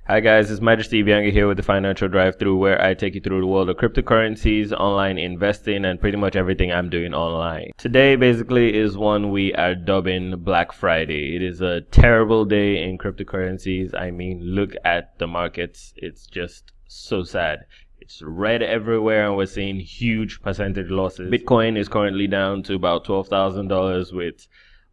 Hi guys, it's Majesty Bianca here with the Financial Drive-Thru, where I take you through the world of cryptocurrencies, online investing, and pretty much everything I'm doing online. Today basically is one we are dubbing Black Friday. It is a terrible day in cryptocurrencies. I mean, look at the markets. It's just so sad. It's red everywhere and we're seeing huge percentage losses. Bitcoin is currently down to about $12,000 with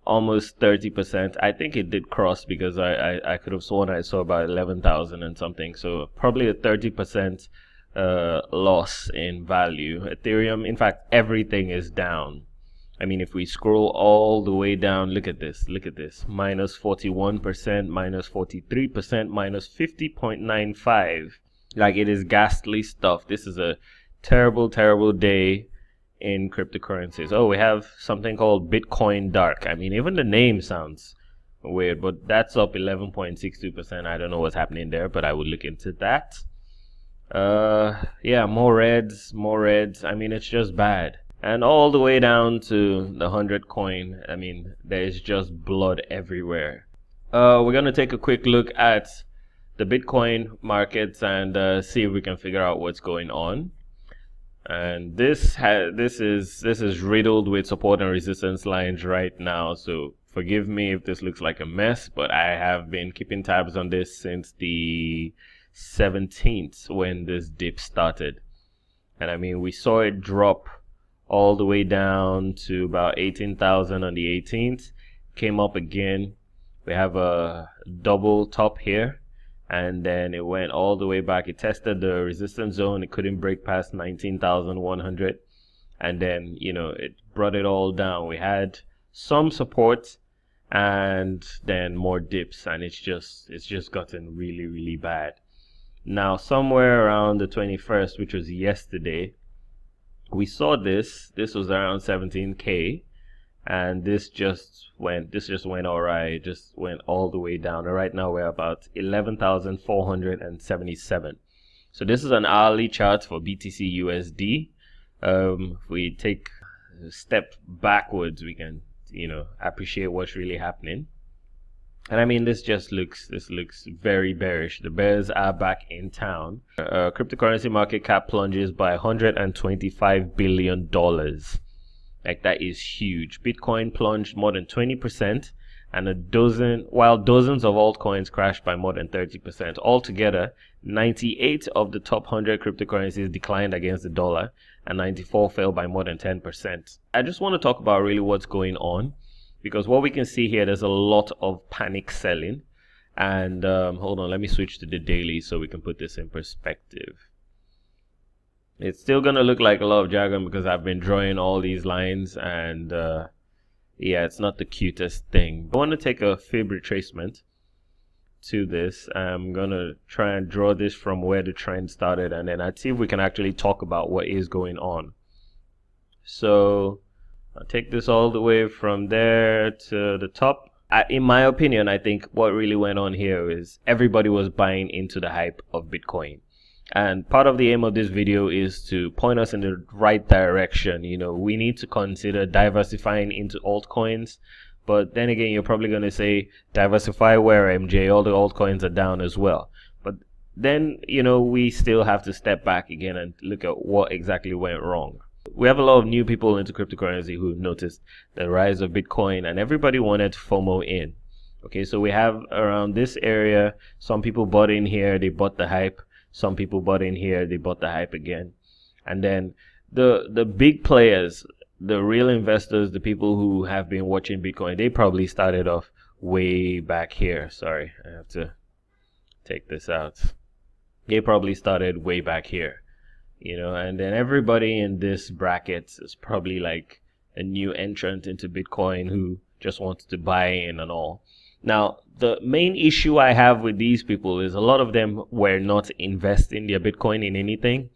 almost 30%. I think it did cross because I could have sworn I saw about 11,000 and something. So probably a 30% loss in value. Ethereum, in fact, everything is down. I mean, if we scroll all the way down, look at this, minus 41%, minus 43%, minus 50.95. Like, it is ghastly stuff. This is a terrible, terrible day in cryptocurrencies. Oh, we have something called Bitcoin Dark. I mean, even the name sounds weird, but that's up 11.62%. I don't know what's happening there, but I will look into that. Yeah, more reds. I mean, it's just bad. And all the way down to the 100 coin. I mean, there's just blood everywhere. We're gonna take a quick look at the Bitcoin markets and see if we can figure out what's going on. And this is riddled with support and resistance lines right now, so forgive me if this looks like a mess, but I have been keeping tabs on this since the 17th when this dip started. And I mean, we saw it drop all the way down to about 18,000 on the 18th, came up again. We have a double top here, and then it went all the way back. It tested the resistance zone. It couldn't break past 19,100, and then, you know, it brought it all down. We had some support and then more dips, and it's just gotten really, really bad. Now, somewhere around the 21st, which was yesterday, we saw this was around 17k, and this just went all right. It just went all the way down. And right now we're about 11,477. So this is an hourly chart for BTC USD. If we take a step backwards, we can, you know, appreciate what's really happening. And I mean, this looks very bearish. The bears are back in town. Cryptocurrency market cap plunges by $125 billion. Like, that is huge. Bitcoin plunged more than 20%, and while dozens of altcoins crashed by more than 30%. Altogether, 98 of the top 100 cryptocurrencies declined against the dollar, and 94 fell by more than 10%. I just want to talk about really what's going on, because what we can see here, there's a lot of panic selling. And hold on, let me switch to the daily so we can put this in perspective. It's still gonna look like a lot of jargon because I've been drawing all these lines, and yeah, it's not the cutest thing. I want to take a fib retracement to this. I'm gonna try and draw this from where the trend started, and then I'd see if we can actually talk about what is going on. So I'll take this all the way from there to the top. In my opinion, I think what really went on here is everybody was buying into the hype of Bitcoin. And part of the aim of this video is to point us in the right direction. You know, we need to consider diversifying into altcoins. But then again, you're probably going to say, diversify where, MJ? All the altcoins are down as well. But then, you know, we still have to step back again and look at what exactly went wrong. We have a lot of new people into cryptocurrency who noticed the rise of Bitcoin, and everybody wanted to FOMO in. Okay, so we have around this area, some people bought in here, they bought the hype. Some people bought in here, they bought the hype again. And then the big players, the real investors, the people who have been watching Bitcoin, they probably started off way back here. Sorry, I have to take this out. They probably started way back here, you know, and then everybody in this bracket is probably like a new entrant into Bitcoin who just wants to buy in and all. Now, the main issue I have with these people is a lot of them were not investing their Bitcoin in anything.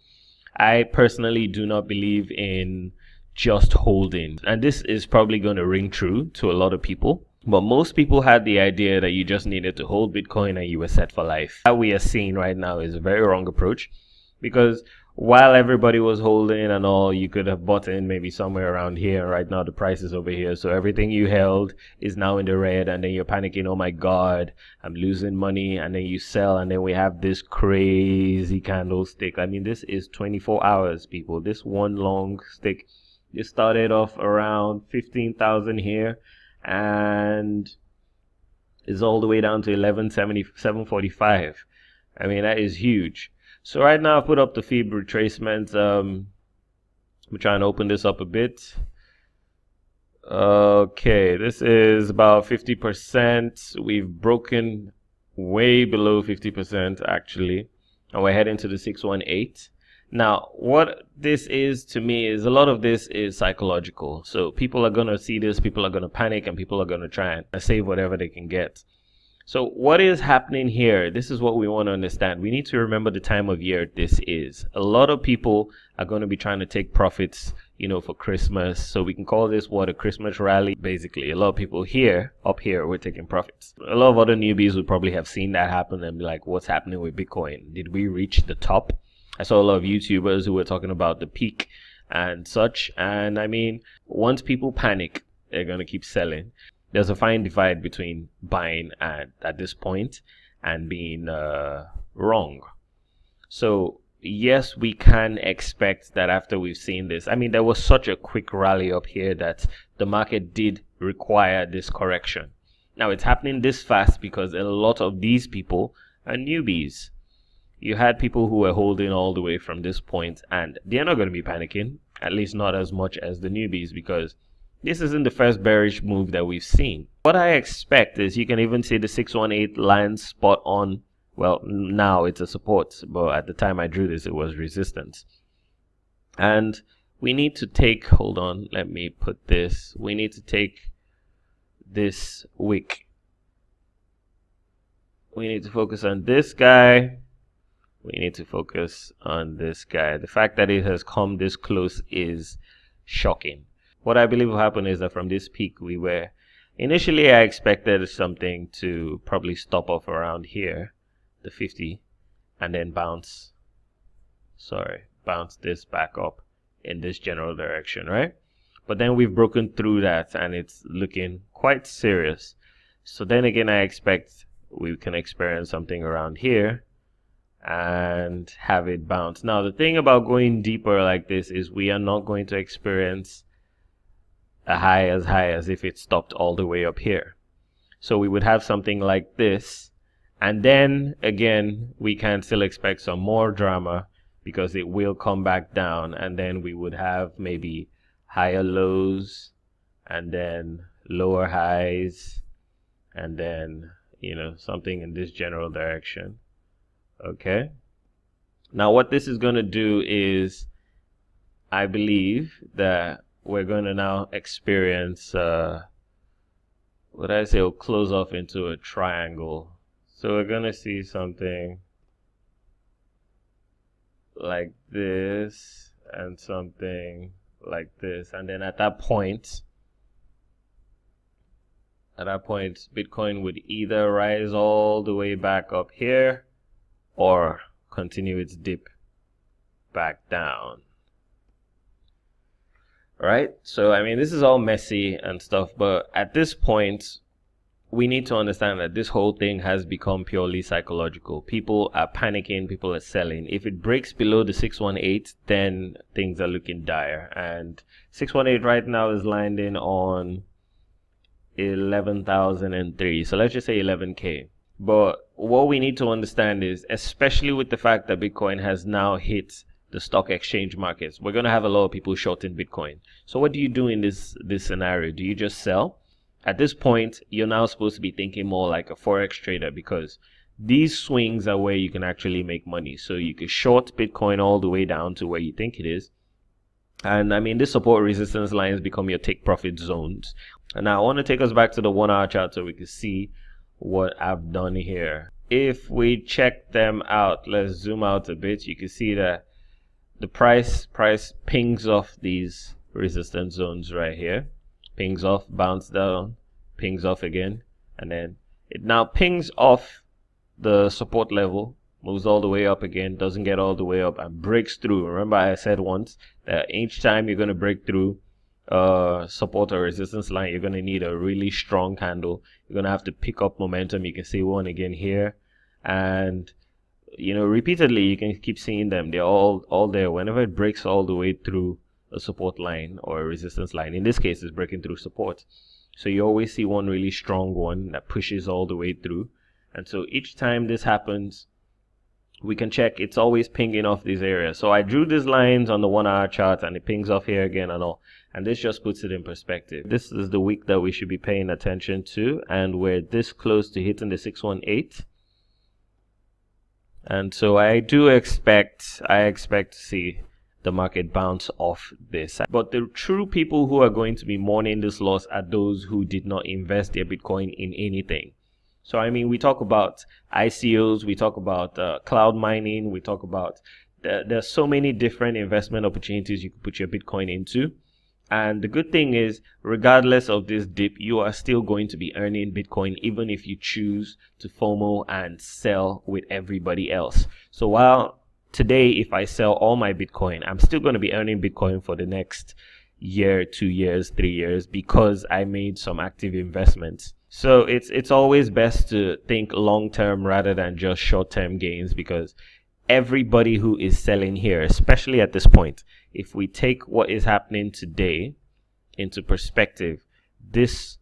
I personally do not believe in just holding. And this is probably going to ring true to a lot of people. But most people had the idea that you just needed to hold Bitcoin and you were set for life. What we are seeing right now is a very wrong approach, because while everybody was holding and all, you could have bought in maybe somewhere around here. Right now the price is over here, so everything you held is now in the red, and then you're panicking, oh my god, I'm losing money, and then you sell, and then we have this crazy candlestick. I mean, this is 24 hours, people. This one long stick, it started off around 15,000 here and is all the way down to 1177.45. I mean, that is huge. So right now I put up the feed retracement. I'm trying to open this up a bit. Okay, this is about 50%. We've broken way below 50% actually, and we're heading to the 618. Now, what this is to me is a lot of this is psychological. So people are going to see this, people are going to panic, and people are going to try and save whatever they can get. So what is happening here? This is what we want to understand. We need to remember the time of year this is. A lot of people are going to be trying to take profits, you know, for Christmas. So we can call this what, a Christmas rally. Basically, a lot of people here, up here, we're taking profits. A lot of other newbies would probably have seen that happen and be like, what's happening with Bitcoin? Did we reach the top? I saw a lot of YouTubers who were talking about the peak and such. And I mean, once people panic, they're going to keep selling. There's a fine divide between buying at this point and being wrong. So yes, we can expect that after we've seen this. I mean, there was such a quick rally up here that the market did require this correction. Now it's happening this fast because a lot of these people are newbies. You had people who were holding all the way from this point, and they're not going to be panicking, at least not as much as the newbies, because this isn't the first bearish move that we've seen. What I expect is, you can even see the 618 line spot on. Well, now it's a support, but at the time I drew this, it was resistance. And we need to take, hold on, let me put this. We need to take this wick. We need to focus on this guy. We need to focus on this guy. The fact that it has come this close is shocking. What I believe will happen is that from this peak we were, initially I expected something to probably stop off around here, the 50, and then bounce this back up in this general direction, right? But then we've broken through that and it's looking quite serious. So then again, I expect we can experience something around here and have it bounce. Now the thing about going deeper like this is we are not going to experience a high as if it stopped all the way up here. So we would have something like this, and then again we can still expect some more drama because it will come back down, and then we would have maybe higher lows and then lower highs, and then, you know, something in this general direction. Okay, now what this is going to do is, I believe that we're going to now experience what I say will close off into a triangle. So we're going to see something like this and something like this, and then at that point Bitcoin would either rise all the way back up here or continue its dip back down. Right? So I mean, this is all messy and stuff, but at this point we need to understand that this whole thing has become purely psychological. People are panicking, people are selling. If it breaks below the 618, then things are looking dire, and 618 right now is landing on 11,003, so let's just say 11k. But what we need to understand is, especially with the fact that Bitcoin has now hit the stock exchange markets, we're going to have a lot of people shorting Bitcoin. So what do you do in this scenario? Do you just sell? At this point, you're now supposed to be thinking more like a Forex trader, because these swings are where you can actually make money. So you can short Bitcoin all the way down to where you think it is. And I mean, this support resistance lines become your take profit zones. And now I want to take us back to the 1 hour chart so we can see what I've done here. If we check them out, let's zoom out a bit, you can see that the price pings off these resistance zones right here, pings off, bounce down, pings off again, and then it now pings off the support level moves all the way up again, doesn't get all the way up, and breaks through. Remember I said once that each time you're going to break through support or resistance line, you're going to need a really strong candle. You're going to have to pick up momentum. You can see one again here, and you know, repeatedly you can keep seeing them. They're all there. Whenever it breaks all the way through a support line or a resistance line, in this case it's breaking through support, so you always see one really strong one that pushes all the way through. And so each time this happens, we can check, it's always pinging off these areas. So I drew these lines on the 1 hour chart, and it pings off here again and all, and this just puts it in perspective. This is the week that we should be paying attention to, and we're this close to hitting the 618. And so I expect to see the market bounce off this. But the true people who are going to be mourning this loss are those who did not invest their Bitcoin in anything. So I mean, we talk about ICOs, we talk about cloud mining, we talk about there's so many different investment opportunities you could put your Bitcoin into. And the good thing is, regardless of this dip, you are still going to be earning Bitcoin, even if you choose to FOMO and sell with everybody else. So while today, if I sell all my Bitcoin, I'm still going to be earning Bitcoin for the next year, 2 years, 3 years, because I made some active investments. So it's always best to think long term rather than just short term gains, because everybody who is selling here, especially at this point, if we take what is happening today into perspective, this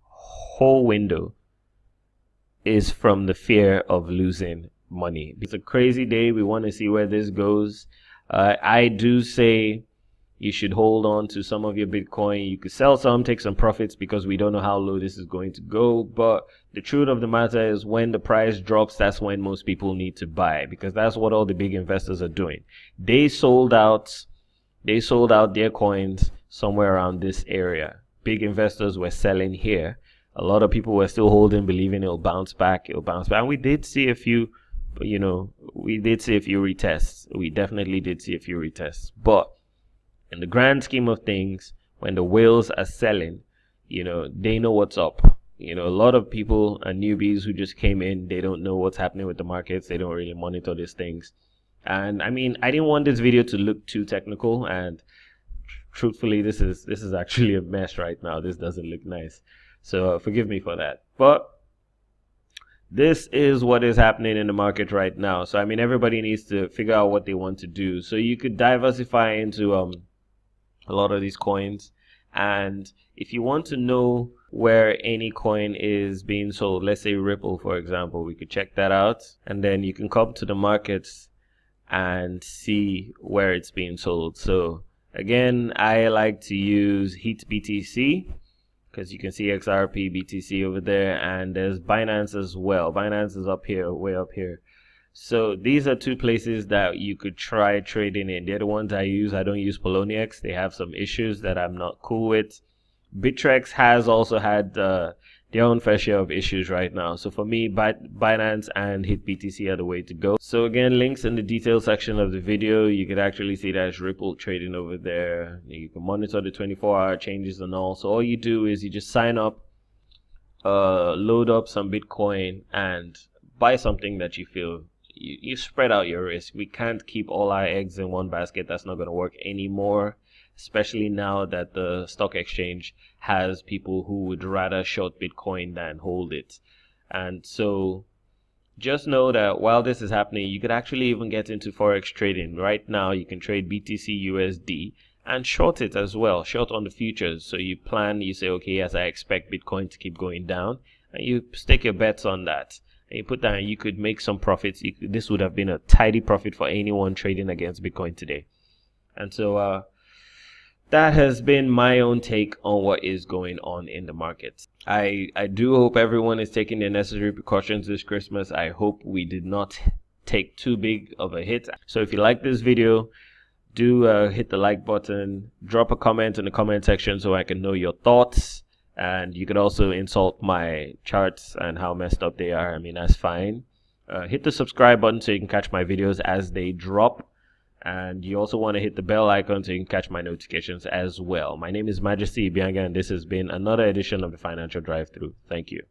whole window is from the fear of losing money. It's a crazy day. We want to see where this goes. I do say you should hold on to some of your Bitcoin. You could sell some, take some profits, because we don't know how low this is going to go. But the truth of the matter is, when the price drops, that's when most people need to buy, because that's what all the big investors are doing. They sold out their coins somewhere around this area. Big investors were selling here. A lot of people were still holding, believing it'll bounce back. And we did see a few, retests. We definitely did see a few retests. But in the grand scheme of things, when the whales are selling, they know what's up. A lot of people are newbies who just came in. They don't know what's happening with the markets. They don't really monitor these things. And I mean, I didn't want this video to look too technical, and truthfully, this is actually a mess right now. This doesn't look nice, so forgive me for that. But this is what is happening in the market right now. So I mean, everybody needs to figure out what they want to do. So you could diversify into a lot of these coins, and if you want to know where any coin is being sold, let's say Ripple, for example, we could check that out, and then you can come to the markets and see where it's being sold. So again, I like to use Heat BTC, because you can see XRP, BTC over there, and there's Binance as well. Binance is up here, way up here. So these are two places that you could try trading in. They're the ones I use. I don't use Poloniex. They have some issues that I'm not cool with. Bittrex has also had their own fair share of issues right now. So for me, Binance and HitBTC are the way to go. So again, links in the details section of the video. You could actually see there's Ripple trading over there. You can monitor the 24-hour changes and all. So all you do is you just sign up, load up some Bitcoin, and buy something that you feel. You spread out your risk. We can't keep all our eggs in one basket. That's not going to work anymore, especially now that the stock exchange has people who would rather short Bitcoin than hold it. And so just know that while this is happening, you could actually even get into Forex trading. Right now, you can trade BTC USD and short it as well, short on the futures. So you say, okay, yes, I expect Bitcoin to keep going down, and you stake your bets on that. And you put that, you could make some profits. This would have been a tidy profit for anyone trading against Bitcoin today. And so that has been my own take on what is going on in the markets. I do hope everyone is taking the necessary precautions this Christmas. I hope we did not take too big of a hit. So if you like this video, do hit the like button, drop a comment in the comment section so I can know your thoughts. And you could also insult my charts and how messed up they are. I mean, that's fine. Hit the subscribe button so you can catch my videos as they drop. And you also want to hit the bell icon so you can catch my notifications as well. My name is Majesty Ibianga, and this has been another edition of the Financial Drive-Thru. Thank you.